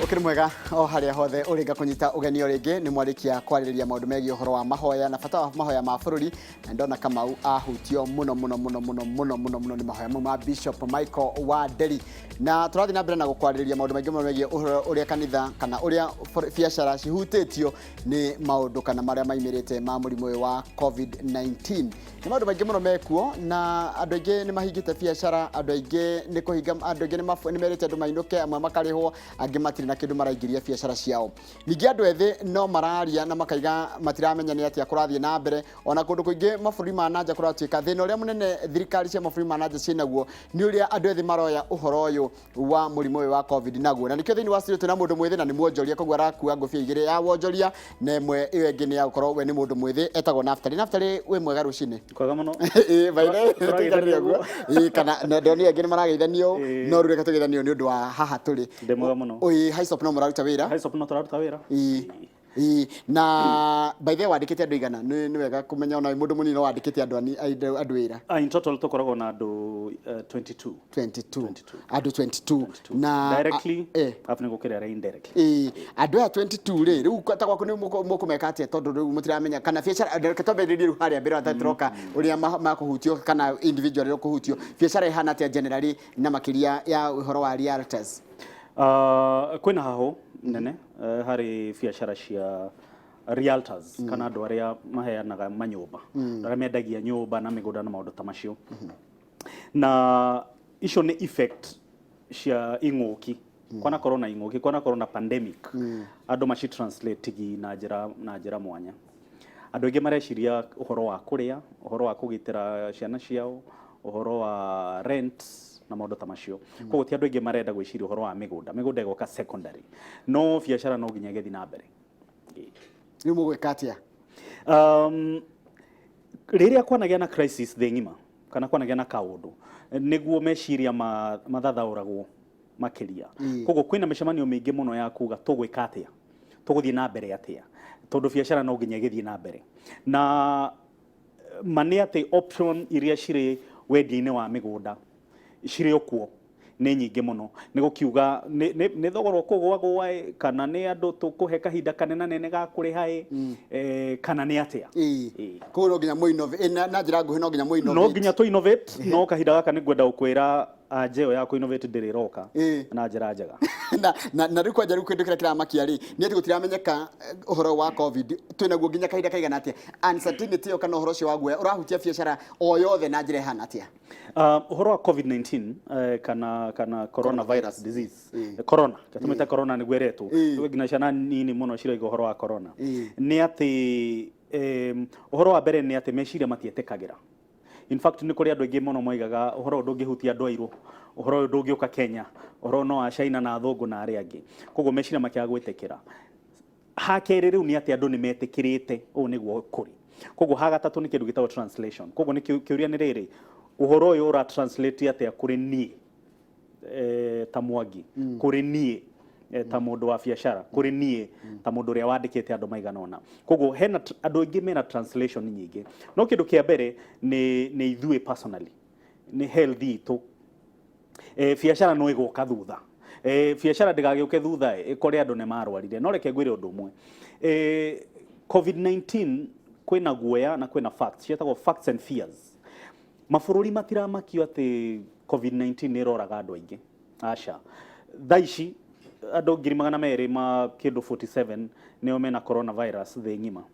Ukiri mwega o haria hothe uringa kunyita ugeni uringi ni mwarikia kwaririria maundu megi uhoro wa mahoya na bata wa mahoya ma bururi na ndona Kamau ahutio muno ni mahoya ma Bishop Michael wa Deri na turathi na mbere na gukwaririria maundu megi uhoro uria kanitha kana uria biashara cihutitio ni maundu kana maria maimirite ma murimu wa COVID-19 ni maundu megi muno mekuo na andu aingi ni mahingite biashara andu aingi ni kuhinga andu aingi ni merite andu mainuke amwe makarihwo angi matiri na kindu maraingiria biashara ciao ningi andu ethi no mararia na makaiga matiramenya ni atia kurathie na mbere ona kundu kuingi maburi ma nanja kuratuika thina uria munene thirikari cia maburi ma nanja cinaguo ni uria andu ethi maroya uhoro uyu wa murimu wa covid naguo na nikio thini wa studio tuna mundu mwithi na ni wonjoria kogwa rakua ngofia igire ya wonjoria na imwe iyo ingi ni ya gukorwo we ni mundu mwithi etagwo naftali we mwega rucine kwega muno baire tuigaria guo kana ndoni ingi ni marageithanio no rureka tugeithanio ni undu wa haha tuli ndemwega muno Haisop no muraruta wira Haisop no turaruta wira na by the way wandikite andu igana ni wega kumenya ona mundu munini no wandikite andu wira in total tukoragwo na andu 22 andu 22 na directly afne gukira indirectly andu 22 ri riu kwata kwaku ni mukumeka atia tondu riu mutiramenya kana biashara reketomberirie riu haria mbere atatroka uria makuhutio kana individual ri kuhutio biashara ihana atia generally na makiria ya uhoro wa realtors kwina haho nene hari biashara cia realtors kana andu aria maheanaga manyumba aria mendagia nyumba na migunda na maundu ta macio na icio ni effect cia ing'uki kwana corona pandemic andu maci translate na njira mwanya andu aingi mareciria uhoro wa kuria uhoro wa kugitira ciana ciao uhoro wa rent na maundu ta macio koguo ti andu aingi marenda gwiciria uhoro wa migunda igoka secondary no biashara no nginya gethi na mbere ni mugwika atia riria kwanagia na crisis the ngima kana kwanagia na kaundu niguo meciria mathathauragwo makiria koguo kwina micemanio mingi muno ya kuga tugwika atia tuguthie na mbere atia tondu biashara no nginya gethi na mbere na mane ati option iria ciri wendia-ini wa migunda ciri okuo ni nyingi muno ni gukiuga ni thogoro kugwa kana ni andu tukuhe kahinda kanena nene ga kuriha kana ni atia ko no nginya mo innovate na njira nguhi no nginya mo innovate no nginya to innovate no kahinda gaka ni gwenda ukwira ajeo ya ku innovate ndiriroka na njira njega na riku ajaru kwendekera kiramakia ri ni ati gutiramenyeka uhoro wa covid twinaguo nginya kahinda kaigana atia uncertainty yo kana uhoro cio waguo urahutia biashara o yothe na njira ihana atia uhoro wa covid-19 kana coronavirus disease corona katumita corona ni gweretu ngina ciana nini muno ciraiga uhoro wa corona ni ati uhoro wa mbere ni ati meciria matietekagira in fact ni kuri andu aingi muno moigaga uhoro ndungihutia andu airu uhoro ndungiuka Kenya uhoro no a China na athungu na aria angi koguo meciria makiaga gwitekera hakeri riu ni ati andu ni metikirite u niguo kuri koguo ha gatatu ni kindu gitawo translation koguo ni kiuria ni riri uhoro uyu ura translate atia kuri nie ta Mwangi kuri nie ta mundu wa biashara kuri nie ta mundu ria wandikite andu maigana ona koguo hena andu aingi mena translation nyingi no kindu kia mbere ni ithue personally ni healthy itu biashara no igoka thutha biashara ndigagiuke thutha ikore andu ne marwarire no reke ngwire undu umwe COVID-19 kwina guoya na kwina facts cietagwo facts and fears mabũrũri matiramakio ati COVID-19 ni roraga andu aingi aca thaici andu 200 ma kindu 47 nio mena coronavirus the ngima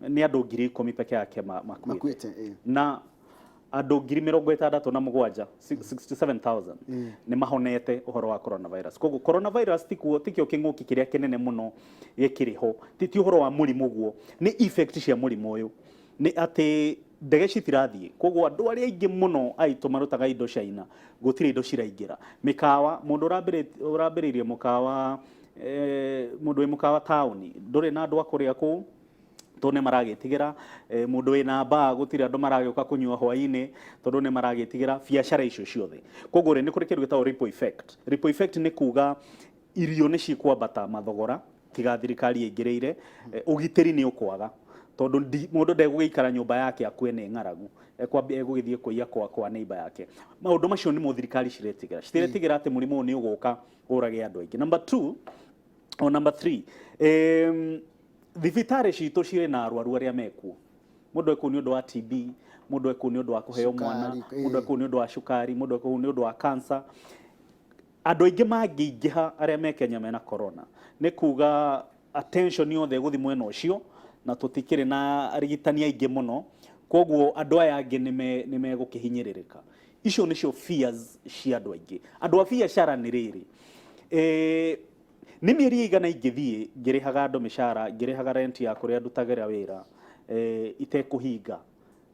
ni andu 10,000 peke yake makuite na andu 67,000 67,000 ni mahonete uhoro wa coronavirus koguo coronavirus tikio kinguki kiria kinene muno gikiriho titi uhoro wa murimu guo ni effect cia murimu uyu ni ati ndege citirathie koguo andu aria aingi muno aitu marutaga indo China gutire indo ciraingira mikawa mundu urambiririe mukawa mundu wi mukawa tauni nduri na andu akuria ku tone maragitigira mundu wina baa gutire andu maragioka kunyua hwaini tondu ni maragitigira biashara icio ciothe koguo ni kuri kindu gitawo ripple effect ni kuga irio ni cikwambata mathogora tiga thirikari ingireire ugitiri ni ukwaga tondu mundu ndegugikara nyumba yake akue ni ngaragu ekwambia egugithie kuiya kwa neighbor yake maundu macio ni mo thirikari ciretigira ati murimu ni uguka urage andu aingi number 2 O number 3, thibitarĩ citũ cirĩ na arwaru arĩa mekuo. Mũndũ ekuo nĩ ũndũ wa TB, mũndũ ekuo nĩ ũndũ wa kũheo mwana, mũndũ ekuo nĩ ũndũ wa cukari, mũndũ ekuo nĩ ũndũ wa cancer. Andũ aingĩ mangĩingĩha arĩa me Kenya mena corona nĩ kuga attention yothe gũthi mwena ũcio na tũtikĩrĩ na arigitani aingĩ mũno, koguo andũ aya angĩ nĩ megũkĩhinyĩrĩrĩka. Icio nĩcio fears cia andũ aingĩ. Andũ a biacara nĩ rĩrĩ, nĩ mĩeri igana ingĩthiĩ ngĩrĩhaga andũ mĩcara, ngĩrĩhaga rent ya kũrĩa ndutagĩra wĩra itekũhinga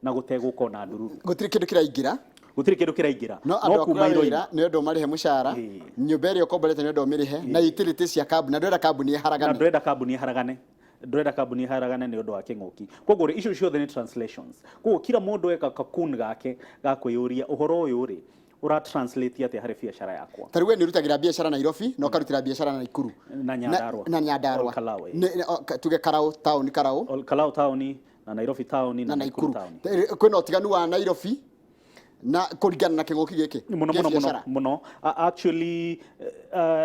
na gũtegũkorwo na ndururu. Gũtirĩ kĩndũ kĩraingĩra, gũtirĩ kĩndũ kĩraingĩra, no andũ akura wĩra nĩ ũndũ marĩhe mũcara, nyũmba ĩrĩa ũkomborete nĩ ũndũ mĩrĩhe, na utilities cia kambuni, na ndwenda kambuni ĩharagane. Na ndwenda kambuni ĩharagane. Ndwenda kambuni ĩharagane nĩ ũndũ wa kĩng'ũki. Koguo icio ciothe nĩ translations. Koguo kila mũndũ eka kakun gake ga kwĩyũria ũhoro ũyũ rĩ ũratranslate atĩa harĩ biacara yakwa. Ta rĩu nĩ ũrutagĩra biacara Nairobi na ũkarutĩra biacara na Nakuru na Nyandarua. Na Nyandarua. Tuge Karau town, Karau town na Nairobi town na Nakuru town. Kwĩna ũtiganu wa Nairobi na kũringana na kĩng'ũki gĩkĩ. Mũno. Actually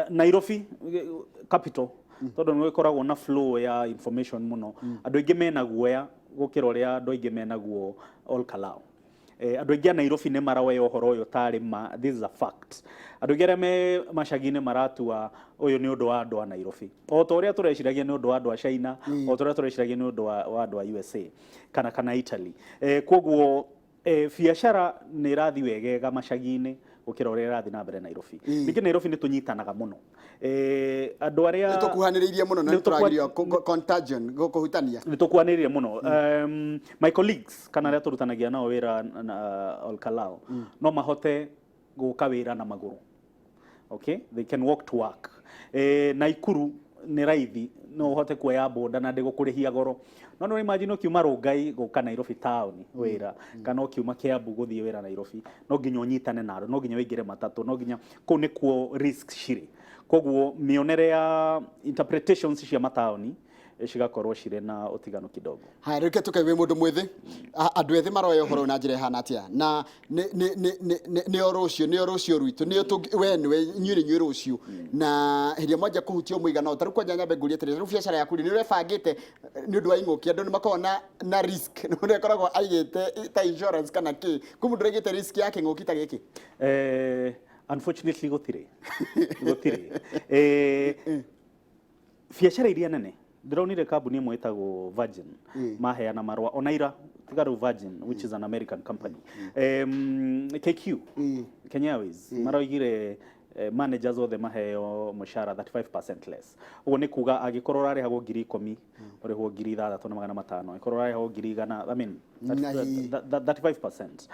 Nairobi capital tondũ nĩ gũkoragwo na flow ya information mũno. Andũ aingĩ mena guoya gũkĩra ũrĩa andũ aingĩ mena guo all Kalau. Andũ aingĩ a Nairobi nĩ maraoya ũhoro ũyũ tarĩ ma, this is a fact. Andũ aingĩ arĩa me macagi-inĩ maratua ũyũ nĩ ũndũ wa andũ a Nairobi. O ta ũrĩa tũreciragia nĩ ũndũ wa andũ a China, o ta ũrĩa tũreciragia nĩ ũndũ wa andũ a USA kana Italy. Koguo biacara nĩ ĩrathiĩ wegega macagi-inĩ gũkĩra ũrĩa ĩrathiĩ na mbere Nairobi. Ningĩ Nairobi nĩ tũnyitanaga mũno. Andũ arĩa nĩ tũkuhanĩrĩirie mũno na tũragĩrio contagion gũkũhutania. Nĩ tũkuhanĩrĩirie mũno. My colleagues kana arĩa tũrutanagia nao wĩra na Olkalao no mahote gũka wĩra na magũrũ. Okay, they can walk to work. Naikuru nĩ raithi no uhote kuoya boda na ndĩgũkũrĩhia goro. No imagine ukiuma Rongai gũka Nairobi town wĩra kana ukiuma Kiambu gũthiĩ wĩra Nairobi, no nginya ũnyitane na andũ, no nginya wĩingĩre matatũ, no nginya kũu nĩkuo risk cirĩ. Koguo mĩonere ya interpretations cia mataoni cigakorwo cirĩ na ũtiganu kidogo. Haya, reke tukae wĩ mũndũ mwĩthĩ, andũ ethĩ maroya ũhoro na njĩra ĩhana atĩa, na nĩ rũciũ rwitũ, we nĩwe rũciũ, na hĩndĩ mwanja kũhutia mũigana ta rĩu kwanja nyambe ngũrie atĩrĩrĩ, rĩu biacara yaku nĩ ũrebangĩte nĩ ũndũ wa ing'ũki, andũ nĩ makoragwo na risk, nĩ akoragwo aigĩte ta insurance kana kĩ, kumbe mũndũ aigĩte risk ya kĩng'ũki ta gĩkĩ? Unfortunately gũtirĩ. Biacara iria nene ndĩronire kambuni ĩmwe ĩtagwo Virgin maheana marũa onaira tigaru Virgin which is an American company. KQ Kenya Airways maroigire managers othe maheo mũcara 35% less. Ũguo nĩ kuga angĩkorwo ũrarĩhagwo 10,000 ũrĩhwo 6,500, angĩkorwo ũrarĩhagwo 100,000, I mean 35%.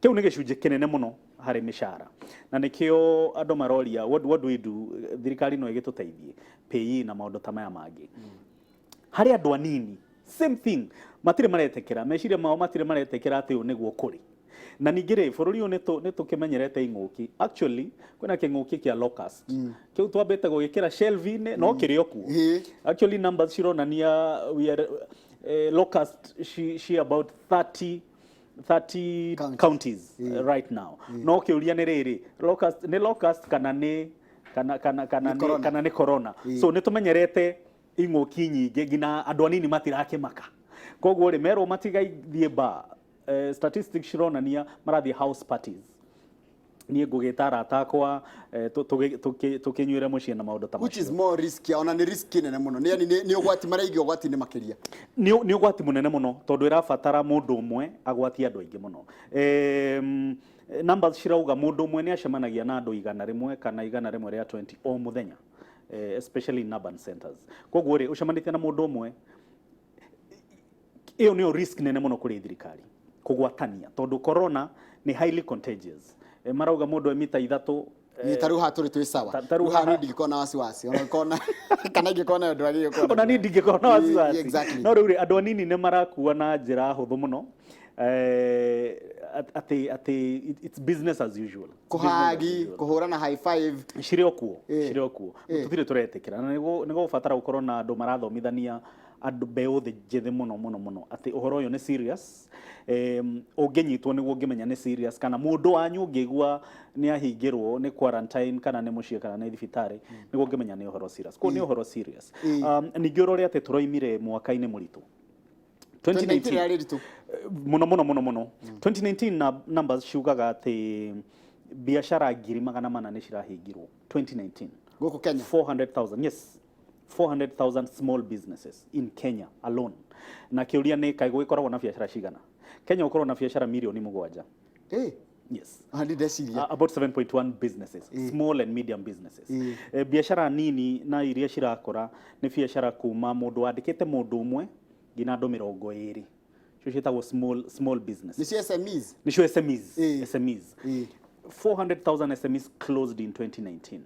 Kĩu nĩ gĩcunjĩ kĩnene mũno harĩ mĩcara, na nĩkĩo andũ maroria what do we do, thirikari no ĩgĩtũteithie pay na maũndũ ta maya mangĩ. Harĩ andũ anini same thing, matirĩ maretekera, meciria mao matirĩ maretekera atĩ ũũ nĩguo kũrĩ. Na ningĩ rĩ bũrũri ũyũ nĩ tũkĩmenyerete ing'ũki. Actually kwĩna kĩng'ũki kĩa locust kĩu twambĩte gũgĩkĩra shelf-inĩ no kĩrĩ o kuo. Actually numbers cironania we are locust she about 30 counties right now. No kiuria nĩ rĩrĩ, locust kana nĩ corona. So nĩ tũmenyerete ing'ũki nyingĩ ngina andũ anini matirakĩmaka. Koguo rĩ merwo matigaithie bar. Statistics cironania marathiĩ house parties. Niĩ ngũgĩta arata akwa tũkĩnyuĩre mũciĩ na maũndũ ta macio. Which is more risky, ona nĩ risky nene mũno. Nĩ ũgwati maraigio ũgwati-inĩ makĩria. Nĩ ũgwati mũnene mũno tondũ ĩrabatara mũndũ ũmwe agwatie andũ aingĩ mũno. Numbers cirauga mũndũ ũmwe nĩ acemanagia na andũ 100 kana 100 rĩa 20 o mũthenya, especially in urban centers. Koguo rĩ ũcemanĩtie na mũndũ ũmwe, ĩyo nĩyo risk nene mũno kũrĩ thirikari kũgwatania tondũ corona nĩ highly contagious. Marauga mũndũ mita 3 taru haturi twi sawa ruhani ndikona wasiwasi ona kana ngikona ndwa ngikona ona ni ndingikona wasiwasi. No rĩu andũ anini nĩ marakuwa na njĩra hũthũ mũno, ati it's business as usual. Kuhagi kuhurana high five cirĩ okuo tutirĩ tũretĩkĩra, na nĩguo ũbatara gũkorwo na andũ marathomithania andu beũ thĩ njĩthĩ mũno atĩ ũhoro ũyũ nĩ serious. Ũngĩnyitwo nĩguo ũngĩmenya nĩ serious, kana mũndũ wanyu ũngĩigua nĩ ahingĩrwo nĩ quarantine kana nĩ mũciĩ kana nĩ thibitarĩ nĩguo ũngĩmenya nĩ ũhoro serious. Kũguo nĩ ũhoro serious. Ningĩ ũrore atĩ tũroimire mwaka-inĩ mũritũ 2019 muno 2019 numbers ciugaga ati biashara 400,000 ni cirahingirwo 2019 gũkũ Kenya. 400,000, yes, 400,000 small businesses in Kenya alone. Na kiuria ni kai gũgikoragwo na biashara cigana? Kenya gũkorwo na biashara milioni 7. Yes. About 7.1 businesses, small and medium businesses. Biashara nini na iria cirakora ni biashara kuma mundu wandikite mundu umwe ngina andu 20. Cio cietagwo small business. Ni SMEs. Ni cio SMEs. 400,000 SMEs closed in 2019.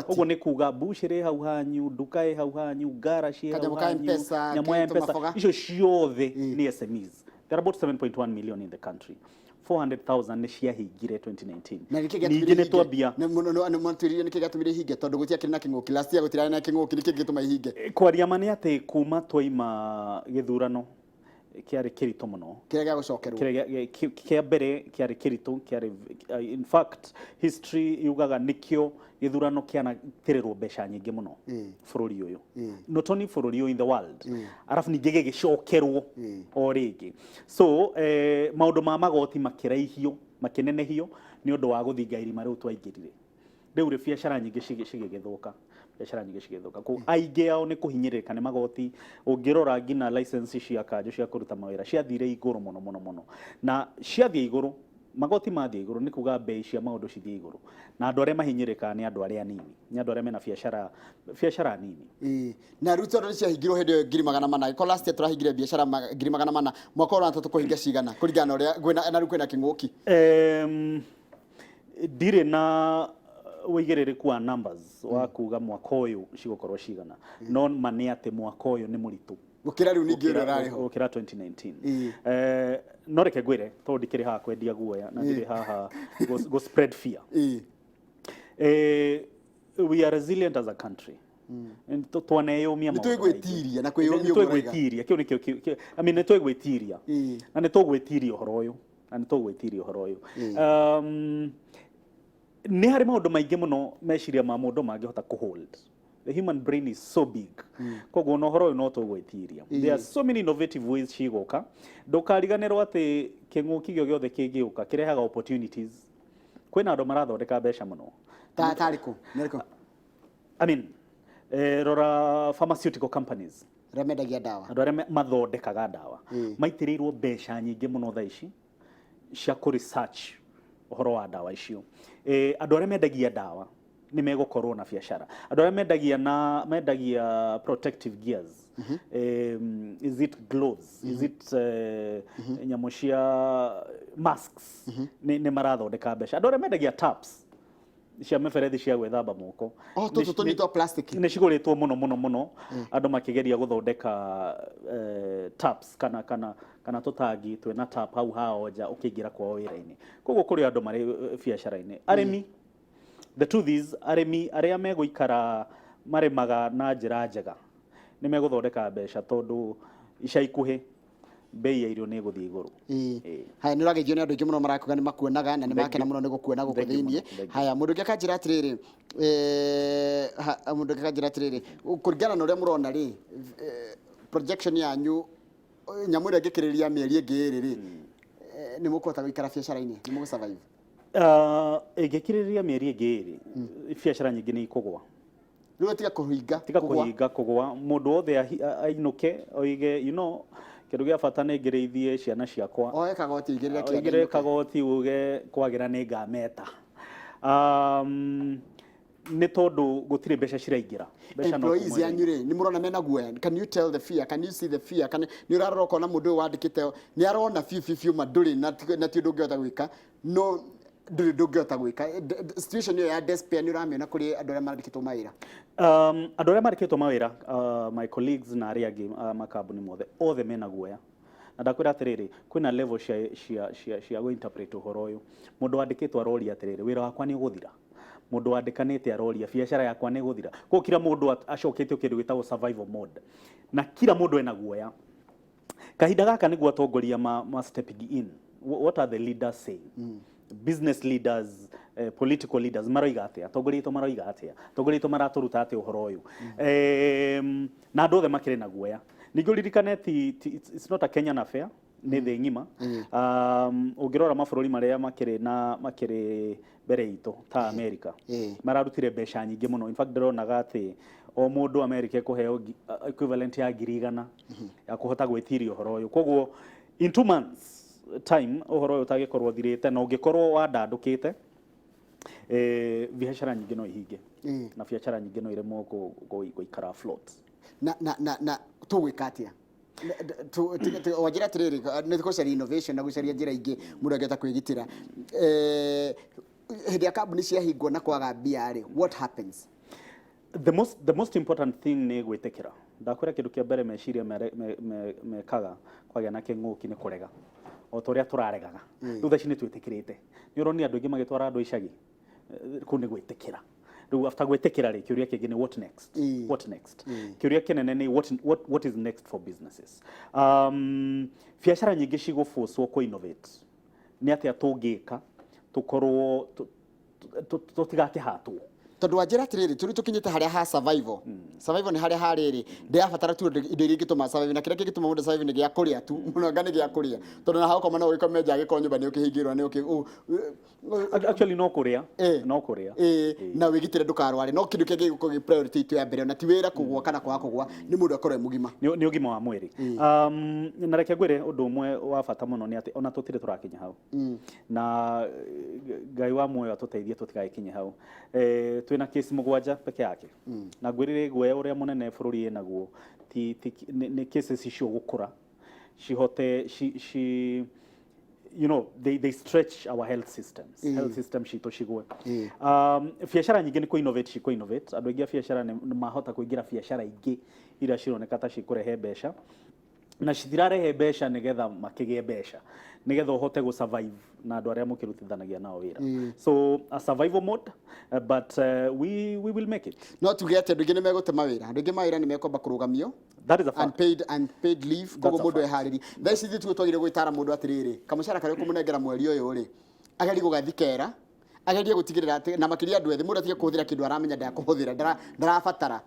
Ogo ni kuga bushire hau hanyu, dukae hau hanyu, garashi hau hanyu, nyamu ya mpesa. Icio ciothe ni SMEs. There are about 7.1 million in the country. 400,000 ni ciahingire 2019. Ningĩ nĩ twambia nĩ kĩgatũmire hinge tondũ gũtiakĩrĩ na kĩng'ũki, last year gũtirarĩ na kĩng'ũki, nĩ kĩngĩtũma ihinge. Kwaria ma nĩ atĩ kuma twaima gĩthurano kiari kirito muno, kĩrĩa gĩa gũcokerwo, kĩa mbere kiari kirito, kiari in fact history yugaga nikio gĩthurano kĩanatirĩrwo mbeca nyingĩ muno bũrũri ũyũ, not only bũrũri ũyũ, in the world. Arafu ningĩ gĩgĩcokerwo o rĩngĩ. So maũndũ ma magoti makĩraihio, makĩnenehio nĩ ũndũ wa gũthinga irima rĩu twaingĩrire. Rĩu rĩ biacara nyingĩ cigĩgĩthũka, biacara nyingĩ cigĩthũka. Ko aingĩ ao nĩ kũhinyĩrĩka nĩ magoti. Ũngĩrora ngina license cia kanjũ cia kũruta mawĩra ciathire igũrũ mũno, na ciathiĩ igũrũ, magoti mathiĩ igũrũ, nĩ kuga bei cia maũndũ cithiĩ igũrũ, na andũ arĩa mahinyĩrĩka nĩ andũ arĩa anini, nĩ andũ arĩa mena biacara nini. Na rĩu tondũ ciahingirwo hĩndĩ ĩyo 400,000, ko last year tũrahingire biacara 400,000, mwaka ũrĩa natatu kũhinga cigana kũringana ũrĩa na rĩu kwĩna kĩng'ũki? Ndirĩ na wĩigĩrĩrĩku wa numbers wa kuga mwaka ũyũ cigũkorwo cigana, no ma nĩ atĩ mwaka ũyũ nĩ mũritũ gũkĩra rĩu ningĩ ũrĩa ũrarĩ ho gũkĩra 2019. No reke ngwĩre tondũ ndikĩrĩ haha kwendia guoya na ndĩrĩ haha go spread fear. We are resilient as a country. Twaneyũmia maũndũ, nĩtwĩgwĩtiria na kwĩyũmia nĩtwĩgwĩtiria, kĩu nĩkĩo I mean nĩtwĩgwĩtiria na nĩtũgwĩtiria ũhoro ũyũ, nĩ harĩ maũndũ maingĩ mũno meciria ma mũndũ mangĩhota kũhold. The human brain is so big. Koguo no horo no tũgwĩtiria. There are so many innovative ways cigũka. Ndũkariganĩrwo atĩ kĩng'ũki gĩothe kĩngĩũka kĩrehaga opportunities. Kwĩna andũ marathondeka mbeca mũno. Tarĩkũ? I mean, rora pharmaceutical companies. Arĩa mendagia ndawa. Andũ arĩa mathondekaga ndawa. Maitĩrĩirwo mbeca nyingĩ mũno thaa ici cia research ũhoro wa ndawa icio. Andũ arĩa mendagia ndawa nĩ megũkorwo na biacara. Andũ arĩa mendagia protective gears, is it gloves, is it nyamũ cia masks, nĩ marathondeka mbeca. Andũ arĩa mendagia taps cia mĩberethi cia gwĩthamba moko, tũtũ tũnyitwo plastic, nĩ cigũrĩtwo mũno, andũ makĩgeria gũthondeka taps kana tũtangi twĩna tap hau hao nja ũkĩingĩra kwao wĩra-inĩ. Koguo kũrĩ andũ marĩ biacara-inĩ. Arĩmi, the truth is, arĩmi arĩa megũikara marĩmaga na njĩra njega nĩ megũthondeka mbeca tondũ ica ikuhĩ bei ya irio nĩ gũthiĩ igũrũ. Haya, nĩ ũrageithio nĩ andũ aingĩ mũno marakuga nĩ makuonaga na nĩ makena mũno nĩ gũkuona gũkũ thĩinĩ. Haya, mũndũ ũngĩ akanjĩra atĩrĩrĩ, kũringana na ũrĩa mũrona rĩ, projection yanyu nyamũ ĩrĩa ĩngĩkĩrĩria mĩeri ĩngĩ ĩrĩ nĩ mũkũhota gũikara biacara-inĩ, nĩ mũgũsurvive? Ĩngĩkĩrĩria mĩeri ĩngĩ ĩrĩ, biacara nyingĩ nĩ ikũgwa. Rĩu tiga kũhinga kũgwa, mũndũ wothe ainũke oige, you know, kĩndũ gĩa bata nĩ ngĩrĩithie ciana ciakwa, oe kagoti igĩrĩre kagoti uge kwagĩra nĩ ngameta. Nĩ tondũ gũtirĩ mbeca ciraingĩra. Employees yanyu rĩ, nĩ mũrona mena guoya? Can you tell the fear? Can you see the fear? Nĩ ũrarora ũkona mũndũ ũyũ wandĩkĩte nĩ arona biũ ma ndũrĩ na ti ũndũ ũngĩhota gwĩka, no ndũrĩ ndũngĩhota gwĩka. Situation ĩyo ya despair nĩ ũramĩona kũrĩ andũ arĩa mandĩkĩtwo mawĩra? Andũ arĩa mandĩkĩtwo mawĩra, my colleagues na arĩa angĩ makambuni mothe, othe mena guoya. Na ndakwĩra atĩrĩrĩ, kwĩna level cia gũ-interpret ũhoro ũyũ. Mũndũ wandĩkĩtwo aroria atĩrĩrĩ, wĩra wakwa nĩ ũgũthira. mundu wandikanite aroria biacara yakwa nĩ gũthira. Kwa kila mundu acokete kĩndũ gĩtagwo survival mode, na kila mundu ena guoya. Kahinda gaka nĩguo atongoria ma stepping in. What are the leaders saying? Business leaders, political leaders maroiga atia, atongoria itu maroiga atia, atongoria itu maraturuta atia uhoro uyu. Na andũ othe makĩrĩ na guoya. Ningĩ uririkane it's not a Kenyan affair, nĩ thĩ ng'ima. Ũngĩrora mabũrũri marĩa makĩrĩ mbere itũ ta America, mararutire mbeca nyingĩ mũno. In fact ndĩronaga atĩ o mũndũ America ĩkũheo equivalent ya 100,000 ya kũhota gwĩtiria ũhoro ũyũ. Koguo in 2 months time uhoro uyu utagikorwo thirite na ungikorwo wandandukite biashara nyingi no ihinge na biashara nyingi no iremwo guikara afloat na tugwikatia wajira tiriri ni gucaria innovation na gucaria njira ingi mundu angeta kwigitira hindi ya kambuni ciahingwo na kwaga mbia ri, what happens? The most important thing ni gwitikira. Ndakwira kindu kia mbere meciria mekaga kwagĩa na kĩng'ũki ni kurega o toria turaregaga. Riu thaci ni twitikirite. Ni uroni andu ingi magitwara andu icagi ku ni gwitikira. Riu after gwitikira ri kiuria kingi ni what next? What next? Kiuria kinene ni what is next for businesses? Biashara nyingi cigũforcwo ku innovate. Ni atia tungika tukorwo tutigakihatwo. Tondu wajira tiriri turi tukinyite haria ha survival. Survival ni haria hariri ndiabatara tu indo iria ingituma survive, na kira kingituma mundu survive ni gia kuria tu muno ngani gia kuria. Tondu na hauko mana ugikome nja giko nyumba ni ukihingirwa ni actually no kuria na wigitire ndukarware no kindu kingi guko priority tu ya mbere na ti wira kugwa kana kwa kugwa ni mundu akorwe mugima ni ugima wa mwiri. Na reke ngwire undu umwe wa bata muno ni ati ona tutire turakinya hau na Ngai wa muoyo atuteithie tutigakinya hau. Twina case mugwanja peke yake na ngwirire guoya uria munene bururi enaguo ni cases icio gukura cihote you know they stretch our health systems. Health system cito cigwe biashara nyingi ni ku innovate andu aingi biashara ni mahota kuingira biashara ingi ira cironeka ta cikurehe mbeca na citirarehe mbeca nigetha makigie mbeca nigetha uhote go survive na andu aria mukirutithanagia nao wira. So a survival mode, but we will make it. No tuge ati andu ingi ni megutema wira, andu ingi mawira ni mekomba kurugamio. That is a fact. Unpaid leave kogo mundu ehariri. Thaici thitu twagire gwitara mundu atiriri kamucara kare kumunengera mweri uyu ri agari gugathikera agerie gutigirira ati na makiria andu ethi mundu atige kuhuthira kindu aramenya ndakuhuthira ndarabatara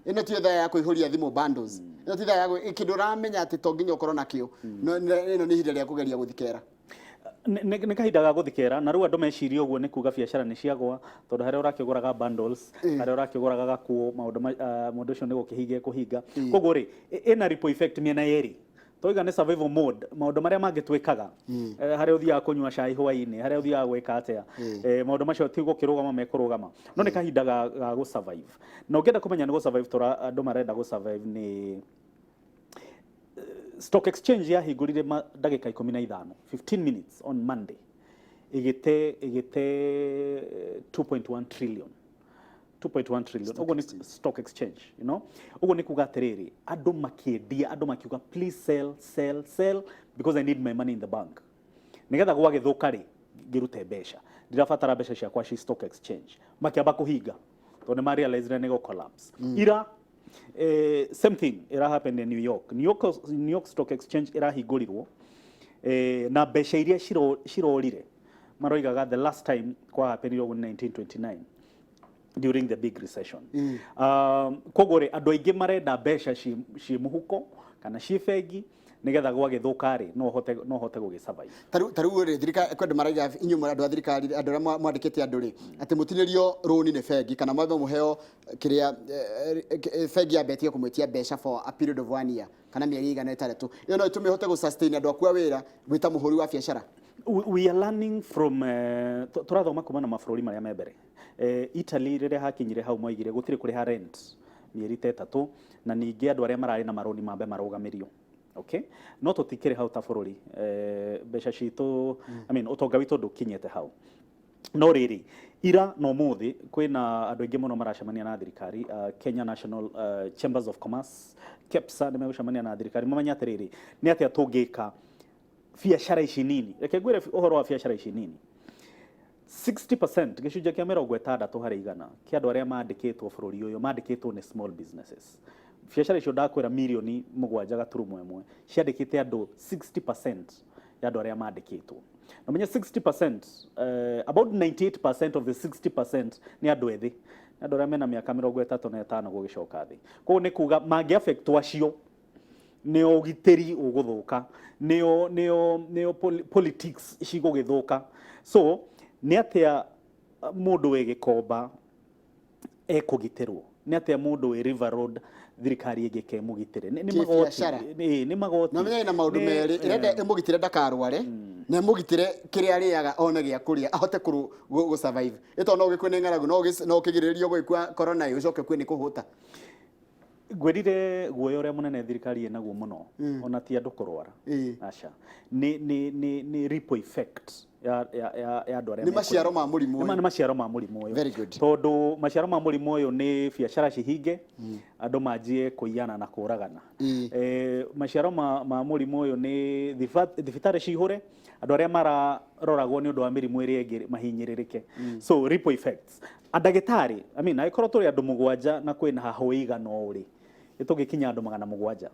ino ti tha ya kuihuria thimu bundles ino ti tha ya kindu aramenya ati to nginya ukorwo nakio no ino ni hinde ya kugeria guthikera ni kahinda ga guthikera na riu andu meciria uguo ni kuga biashara ni ciagwa tondu haria urakiguraga bundles haria urakiguraga gakuo maundu ucio ni gukihinga kuhinga koguo ri ina ripple effect miena yeri toiga ni survival mode maundu maria mangitwikaga haria uthia kunywa cai hwaini haria uthia gwika atia maundu macio ti gukirugama mekurugama no ni kahinda ga go survive na ungenda kumenya ni go survive tora andu marenda go survive ni stock exchange ya higurire ndagika 15 minutes on Monday igite 2.1 trillion ugo ni stock exchange, you know, ugo ni kuga atiriri andu makiendia andu makiuga please sell because I need my money in the bank nigetha gwagithuka ri ngirute mbeca ndirabatara mbeca ciakwa ci stock exchange makiamba kuhinga tondu ma realize ni go collapse ira same thing ira happened in New York Stock Exchange ira higurirwo na mbeca iria cirorire maroigaga the last time kwa happened in 1929 during the big recession. Kogore andu aingi marenda mbeca ci muhuko kana ci fegi nigetha gwagithuka ri no hote gugisurvive. Taru ri thirikari kwenda maraiga inyu andu a thirikari andu aria mwandikite andu ri ati mutinirio roni ne fegi kana mwambe muheo kiria fegi abetie kumwetia mbeca for a period of 1 year kana mieri igana itatu iyo no itumihote gu sustain andu akua wira wita muhuri wa biashara. We are learning from turathoma kuma na mabũrũri maria membere. Italy rire hakinyire hau moigire gutire kuriha rent mieri 3 na ningi andu aria marari na maroni mambe marugamirio. Okay, no tutikire hau ta bũrũri mbeca citu I mean utonga witu ndukinyete hau no riri ira no muthi kwina andu aingi muno maracemania na thirikari Kenya National Chambers of Commerce KEPSA ni megũcemania na thirikari mamenya atiriri ni atia tungika biashara ici nini reke ngwire uhoro wa biashara ici nini 60% gicunje kia 60 harĩ igana kia andu aria mandikitwo bururi uyu mandikitwo ni small businesses. Biacara icio ndakwira milioni 7.1 ciandikite andu 60% ya andu aria mandikitwo. Na menye 60%, about 98% of the 60% ni andu ethi. Andu aria mena miaka 35 gugicoka thi. Koguo ni kuga mangi affect acio nio ugiteri uguthuka, nio politics cigugithuka. So ni atia mundu we gikomba ekugiterwo, ni atia mundu we River Road thirikari igike mugitire ni magoti no menya ina maundu meri irenda imugitire ndakarware na imugitire kiria ariaga one gia kuria ahote go survive ito no gikwe ngaragu no kigiririo gwikwa corona icoke kwe ni kuhuta. Gwirire guoya uria munene thirikari enaguo muno ona ti andu kurwara acha ni ripple effect ya andu aria ni maciaro ma murimu ni maciaro ma murimu uyu. Very good. Tondu maciaro ma murimu uyu ni biacara cihinge andu manjie kuiyana na kuragana. Maciaro ma murimu uyu ni thibitari cihure andu aria mararoragwo ni undu wa mirimu iria ingi mahinyiririke. So ripple effects adagitari aikorwo turi andu 7 na kwina haho igano uri itugikinya andu 700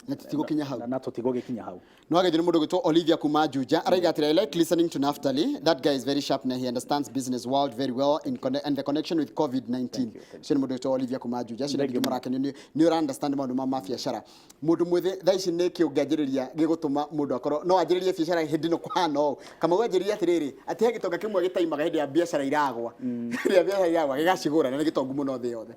na tutigokinya hau na tutigogikinya hau no agethire mundu gwitwo Olivia kuma Juja araiga atira I like listening to Naftali. That guy is very sharp and he understands business world very well and the connection with COVID-19. So mundu gwitwo Olivia kuma Juja cina ngi murakene ni ura understand maundu ma biacara mundu mwithe thaici ni kiungajiriria gigutuma mundu akoro no ajiririe biacara hindi no kwano kama wajiriria atiriri ati he gitonga kimwe gitaimaga hindi ya biacara iragwa ya biacara iragwa gigacigura na ni gitongu muno thi yothe.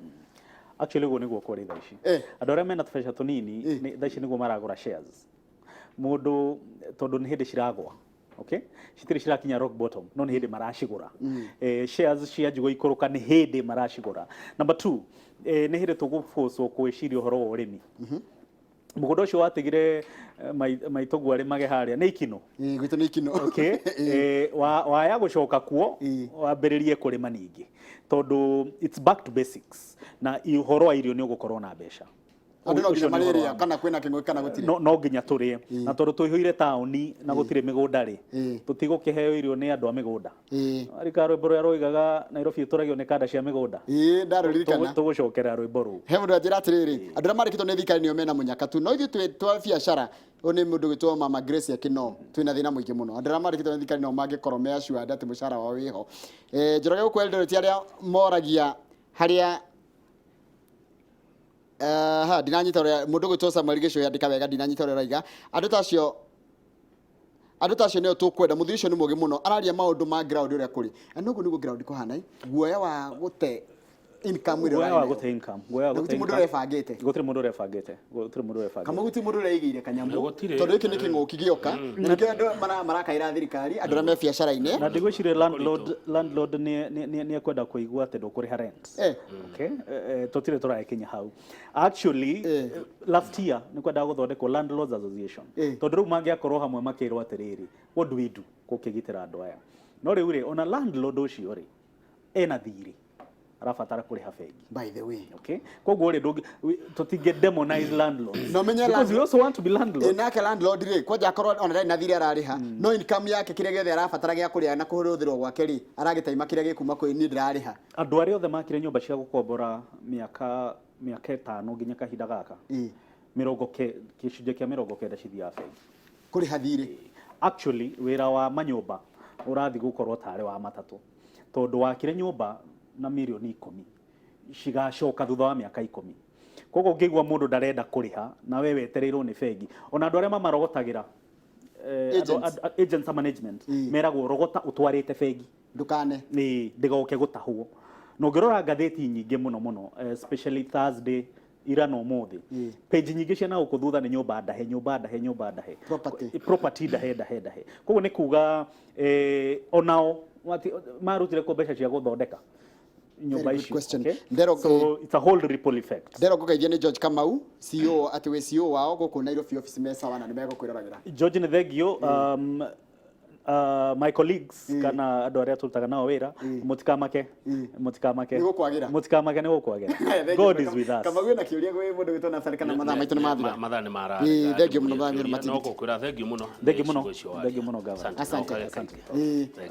Actually go niguo kuri thaici andu aria mena tubesha tunini thaici niguo maragura shares mundu tondu ni hindi ciragwa okay citiri cirakinya rock bottom no ni hindi maracigura shares cia njigo ikuruka ni hindi maracigura. Number 2 ni hindi tuguforce kwiciria uhoro wa urimi mugunda ucio watigire maitogu ari mage haria ni ikino gwitu ni ikino okay waya gucoka kuo wambiririe kurima ningi tondu it's back to basics na ihoro wa irio ni ugukorwo na mbeca andu no nginya malaria kana kwina king'o kana gutire no nginya turie na tondu tuhiire tauni na gutire migunda ri tutigukiheo irio ni andu a migunda arika rwimbo rwa roigaga Nairobi turagio ni kada cia migunda ndaruririkana tugucokera rwimbo ru he mundu ajira atiriri andu aria marikitwo ni thikari nio mena munyaka tu no ithu twa biacara oni mundu gwitwo Mama Grace akino twina thina muingi muno andu aria marikitwo ni thikari no mangikorwo me assured ati mucara wa wiho njoroge gukwelera ti aria moragia haria dinanyita ria mundu gwitwo Samuel Gesho yandika wega dinanyita ria raiga andu tacio nio tukwenda muthiri cio ni mugi muno araria maundu ma ground uria kuri anogu niguo ground kuhana guoya wa gute income ire wa gute income gute mundu refangite gutire mundu refangite kama guti mundu reigire kanyamu tondu iki ni king'uki gioka na nikio andu marakaira thirikari andu me biacara ine na ndigwicire landlord ni akwenda kuigua ati ndukuriha rent okay totire turakinya hau actually last year ni kwenda guthondekwo landlords association tondu riu mangiakorwo hamwe makirwo atiriri what do we do kukigitira andu aya no riu ri ona landlord ucio ri ena thiri arafatara kuriha bengi by the way okay koguo ri tutige demonize landlords no menya because we also want to be landlords nake landlord ri kwaja korwo ona na thiri arariha no income yake kiria giothe arafatara gia kuria na kuhuruthirwo gwake ri aragitaima kiria gikuma kwi ni ndirariha andu aria othe makire nyumba cia gukombora miaka 5 nginya kahinda gaka gicunje kia 90 cithia bengi kuriha thiri actually wira wa manyumba urathi gukorwo tare wa matatu tondu wakire nyumba na milioni 10 cigacoka thutha wa miaka 10 koguo ngigwa mundu ndarenda kuriha na wewe wetereirwo ni bengi ona andu aria mamarogotagira agents management meragwo rogota utwarite bengi ndukane ni ndigoke gutahwo no ngirora ngatheti nyingi muno especially Thursday ira no muthi page nyingi cia na ukuthutha ni nyumba ndahe property ndahe koguo ni kuga onao marutire ko mbeca cia guthondeka nyumba icio okay? So it's a whole ripple effect. Ndero gukaithia ni George Kamau CEO ati we CEO wao guku Nairobi office mesa wana ni mego kwiraragira George ni thegio my colleagues kana andå arä a tå rutaga nao wä ra må tikamake nä gå kwagä God is with us. Kama gwä na kä å ria gwä må ndå gä two nabatari kana mathaa maitå nä mathira mathaa nä mara thengio må no no gå kwä ra thengio må no asante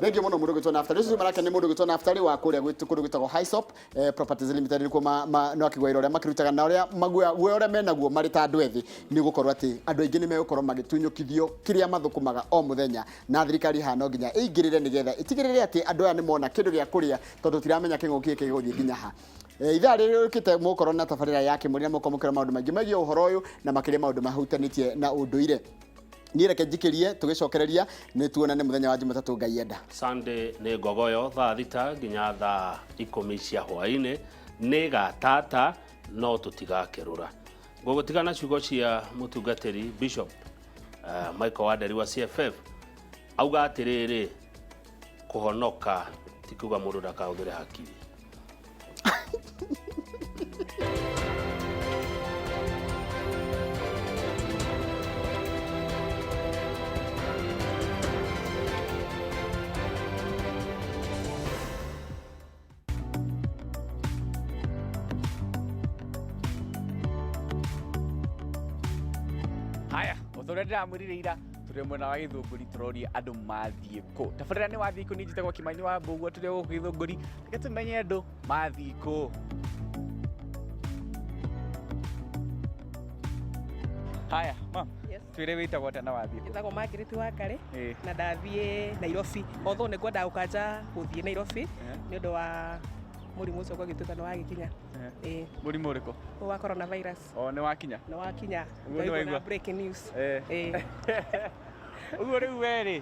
thengio må no må ndå gä two nabatari å cio marake nä må ndå gä two nabatari wa kå rä a kå ndå gä tagwo Highsop Properties Limited kuo no kä gwaä ra å rä a makärutaga na å rä a guoya å rä a menaguo marä ta andå ethä nä gå korwo atä andå aingä nä megå korwo magä tunyå kithio kä rä a mathå kå maga o må thenya na thirikari hano nginya ĩingä rä re nä getha ĩtigä rä re atä andå aya nä mona kä ndå gä a kå rä a tondå tiramenya kä ng'å kä kä gå thiä nginya ha ithaa rä rä rä kä te må korwo na tabarä ra ya kä må rä na må korwo må kä ra maå ndå maingä megiä å horo å yå na makä rä a maå ndå mahutanä na å ndå ire niä reke njikä rie tå gä cokereria nä tuonane må thenya wa Jumatatũ Ngai enda Sunday nä ngogoyo thaa thita nginya thaa 10 cia hwainä nä gatata no tå tigakä rå ra gå gå tigana ciugo cia må tungatä ri Bishop Michael Waderi wa CFF auga atä rä rä kå honoka ti kuga må ndå ndakahå thä re hakiri Haya, ũthore ndĩramwĩrire ira tũrĩ mwena wa Gĩthũngũri tũroria andũ mathiĩ kũ. Tabarĩra nĩ wathiĩ kũ, nĩ njĩtagwo Kĩmani wa Mbũguo tũrĩ gũkũ Gĩthũngũri. Reke tũmenye andũ mathiĩ kũ. Haya, mam. Yes. Twĩre wĩtagwo atĩa na wathiĩ kũ? Njĩtagwo Margaret wa Kare na ndathiĩ Nairobi. Although nĩ ngwendaga gũkanja gũthiĩ Nairobi nĩ ũndũ wa mũrimũ ũcio ũgagĩtuĩka nĩ wagĩkinya. Mũrimũ ũrĩkũ? Wa coronavirus. Nĩ wakinya? Nĩ wakinya. Nĩ waigua breaking news. Ũguo rĩu we-rĩ,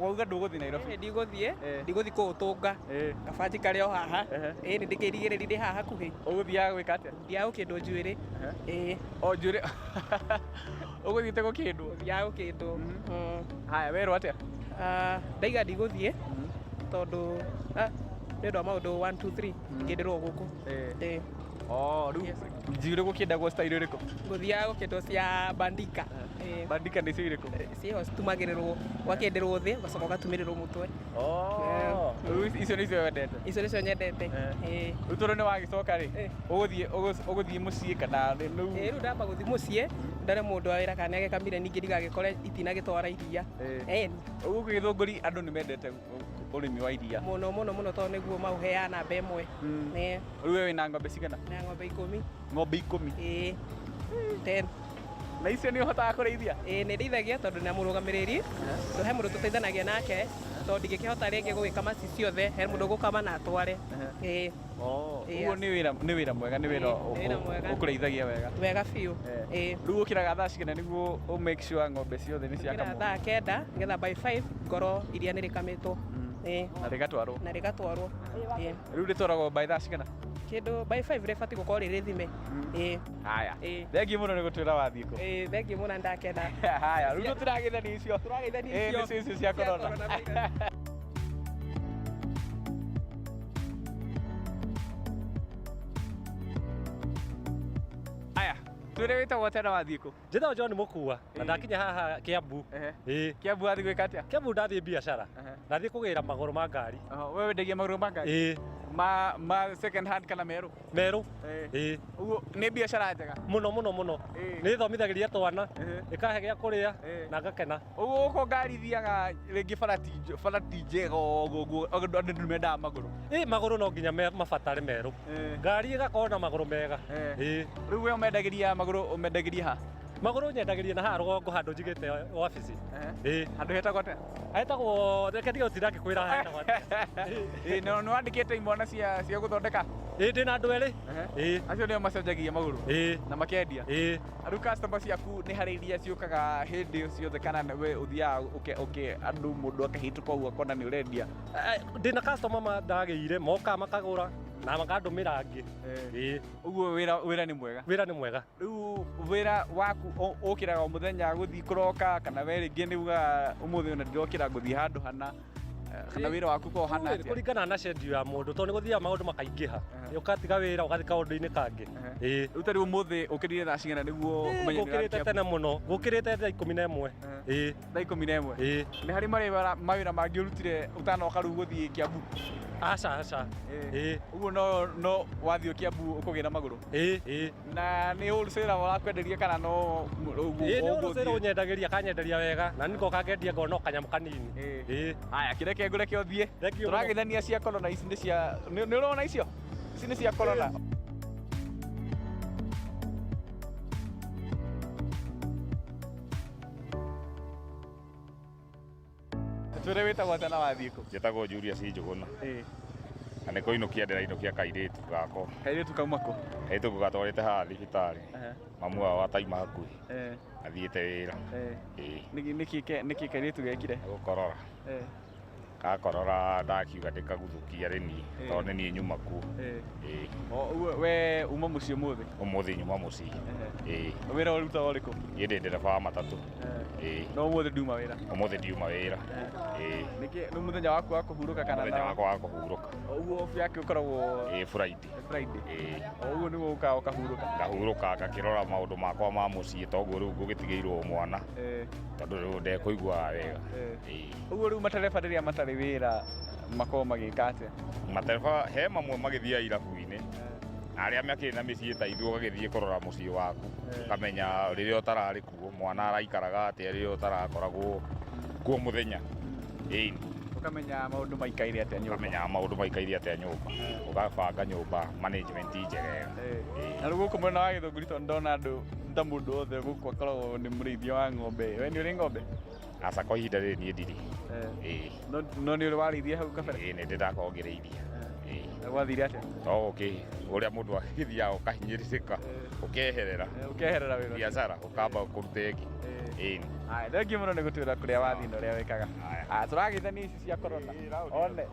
wauga ndũgũthiĩ Nairobi? Ndigũthiĩ kũũtũnga. Kabanji karĩ o haha. Nĩ ndĩkĩrigĩrĩria ndĩ haha hakuhĩ. Ũgũthiaga gwĩka atĩa? Thiaga gũkĩndwo njuĩrĩ. O njuĩrĩ? Ũgũthiĩte gũkĩndwo? Thiaga gũkĩndwo. Haya, werwo atĩa? Ndaiga ndigũthiĩ tondũ nĩ ũndũ wa maũndũ 1 2 3 ngĩndĩrwo gũkũ. Rĩu njuĩrĩ gũkĩndagwo style ĩrĩkũ? Ngũthiaga gũkĩndwo cia bandika. Bandika nĩ cio irĩkũ? Ciĩho citumagĩrĩrwo ũgakĩndĩrwo thĩ ũgacoka ũgatumĩrĩrwo mũtwe. Rĩu icio nĩcio wendete? Icio nĩcio nyendete. Rĩu tondũ nĩ wagĩcoka-rĩ, ũgũthiĩ mũciĩ kana rĩu? Rĩu ndamba gũthiĩ mũciĩ ndore mũndũ wa wĩra kana nĩ agĩkamire ningĩ ndigagĩkore itinagĩtwara iria. Gũkũ Gĩthũngũri andũ nĩ mendete ũrĩmi wa iria mũno mũno mũno tondũ nĩguo maũheaga namba ĩmwe. Rĩu we wĩna ng'ombe cigana? Na ng'ombe 10. Ng'ombe 10? 10. Na icio nĩ ũhotaga kũrĩithia? Nĩ ndĩithagia tondũ nĩ mũrũgamĩrĩri. He mũndũ tũteithanagia nake tondũ ndingĩkĩhota rĩngĩ gũgĩkama ci ciothe, he mũndũ gũkama na atware. Ũguo nĩ wĩra mwega, nĩ wĩra ũkũrĩithagia wega biũ. Rĩu ũkĩraga thaa cigana nĩguo make sure ng'ombe ciothe nĩ ciakamwo? Thaa 9 nĩgetha by 5 ngorwo iria nĩ rĩkamĩtwo na rĩgatwarwo. Rĩu rĩtwaragwo by thaa cigana? Kĩndũ by 5 rĩbatiĩ gũkorwo rĩrĩ thime. Haya, thengiũ mũno nĩ gũtwĩra wathiĩ kũ. Thengiũ mũno nĩ ndakenda. Haya, rĩu tũtirageithania icio nĩcio icio cia corona. Haya, twĩre wĩtagwo atĩa na wathiĩ kũ? Njĩtagwo John Mũkua na ndakinya haha Kiambu. Kiambu wathiĩ gwĩka atĩa? Kiambu ndathiĩ biacara, ndathiĩ kũgĩra magũrũ ma ngari. We wendagia magũrũ ma ngari? Ma second hand kana merũ? Merũ. Ũguo nĩ biacara njega? Mũno. Nĩ thomithagĩria twana, ĩkahe gĩa kũrĩa na ngakena. Ũguo gũkũ ngari thiaga rĩngĩ barati njega ũguo andũ nĩ mendaga magũrũ? Magũrũ no nginya mabatare merũ. Ngari ĩgakorwo na magũrũ mega. Rĩu we ũmendagĩria magũrũ ũmendagĩria ha? Magũrũ nyendagĩria na haha rũgongo handũ njigĩte wabici. Handũ hetagwo atĩa? Hetagwo reke ndio ndirakwĩra haha hetagwo atĩa. Nĩ wandĩkĩte imwana cia gũthondeka? Ndĩ na andũ erĩ. Acio nĩo macenjagia magũrũ na makendia? Rĩu customer ciaku nĩ harĩ iria ciũkaga hĩndĩ ciothe kana we ũthiaga andũ mũndũ akahĩtũka ũguo akona nĩ ũrendia? Ndĩ na customer mandagĩire moka makagũra na makandũmĩra angĩ. Ũguo wĩra nĩ mwega? Wĩra nĩ mwega. Rĩu wĩra waku ũkĩraga o mũthenya gũthiĩ kũroka kana we rĩngĩ nĩ uga ũmũthĩ ona ndĩrokĩra ngũthiĩ handũ hana kana wĩra waku ko hana atĩa kũringana na schedule ya mũndũ tondũ nĩ gũthiaga maũndũ makaingĩha ũkatiga wĩra ũgathiĩ kaũndũ-inĩ kangĩ rĩu tarĩ ũmũthĩ ũkĩrire thaa cigana nĩguo ũmenye gũkĩrĩte tene mũno gũkĩrĩte thaa 11 thaa 11 nĩ harĩ mawĩra mangĩ ũrutire ũtanoka rĩu gũthiĩ Kiambu aca ũguo no wathiĩ Kiambu ũkũgĩa na magũrũ na nĩ wholesale warakwenderia kana no nĩ wholesale ũnyendagĩria kanyenderia wega na nĩko kangendia ngona kanyamũ kanini haya kĩreke ngũreke ũthiĩ tũragethania cia corona ici nĩ cia nĩ ũrona icio ici nĩ cia corona twĩre wĩtagwo atĩa na wathiĩ kũ njĩtagwo Julius Njũgũna na nĩ kũinũkia ndĩrainũkia kairĩtu gakwa kairĩtu kauma kũ kairĩtu gatwarĩte haha thibitarĩ mamu wao ataima hakuhĩ athiĩte wĩra nĩkĩ kairĩtu gekire gũkorora gakorora ndakiuga ndĩkaguthukia rĩni tondũ nĩ niĩ nyuma kuo we uma mũciĩ ũmũthĩ nyuma mũciĩ wĩra ũrutaga ũrĩkũ niĩ ndĩ ndereba wa matatũ no ũmũthĩ ndiuma wĩra nĩ mũthenya waku wa kũhurũka kana mũthenya wakwa wa kũhurũka ũguo off yake ũkoragwo Friday ũguo nĩguo ũkaga ũkahurũka ngahurũka ngakĩrora maũndũ makwa ma mũciĩ toguo rĩu ngũgĩtigĩirwo mwana tondũ rĩu ndekũigua wega ũguo rĩu matereba rĩrĩa matarĩ wĩra makorwo magĩka atĩa matereba he mamwe magĩthiaga irabu-inĩ na arĩa makĩrĩ na mĩciĩ ta ithuĩ ũgagĩthiĩ kũrora mũciĩ waku ũkamenya rĩrĩa ũtararĩ kuo mwana araikaraga atĩa rĩrĩa ũtarakoragwo kuo mũthenya ũkamenya maũndũ maikaire atĩa nyũmba ũgabanga nyũmba management njega na rĩu gũkũ mwena wa Gĩthũngũri tondũ ndona andũ ta mũndũ wothe gũkũ akoragwo nĩ mũrĩithia wa ng'ombe we nĩ ũrĩ ng'ombe aca kwa ihinda rĩrĩ niĩ ndirĩ no nĩ ũrĩ warĩithia hau kabere nĩ ndĩrakorwo ngĩrĩithia gwathire atĩa ũrĩa mũndũ agĩthiaga ũkahinyĩrĩrĩka ũkeherera wĩra biacara ũkamba kũruta ĩngĩ thengiũ mũno nĩ gũtwĩra kũrĩa wathiĩ na ũrĩa wĩkaga tũragĩithania ici cia corona one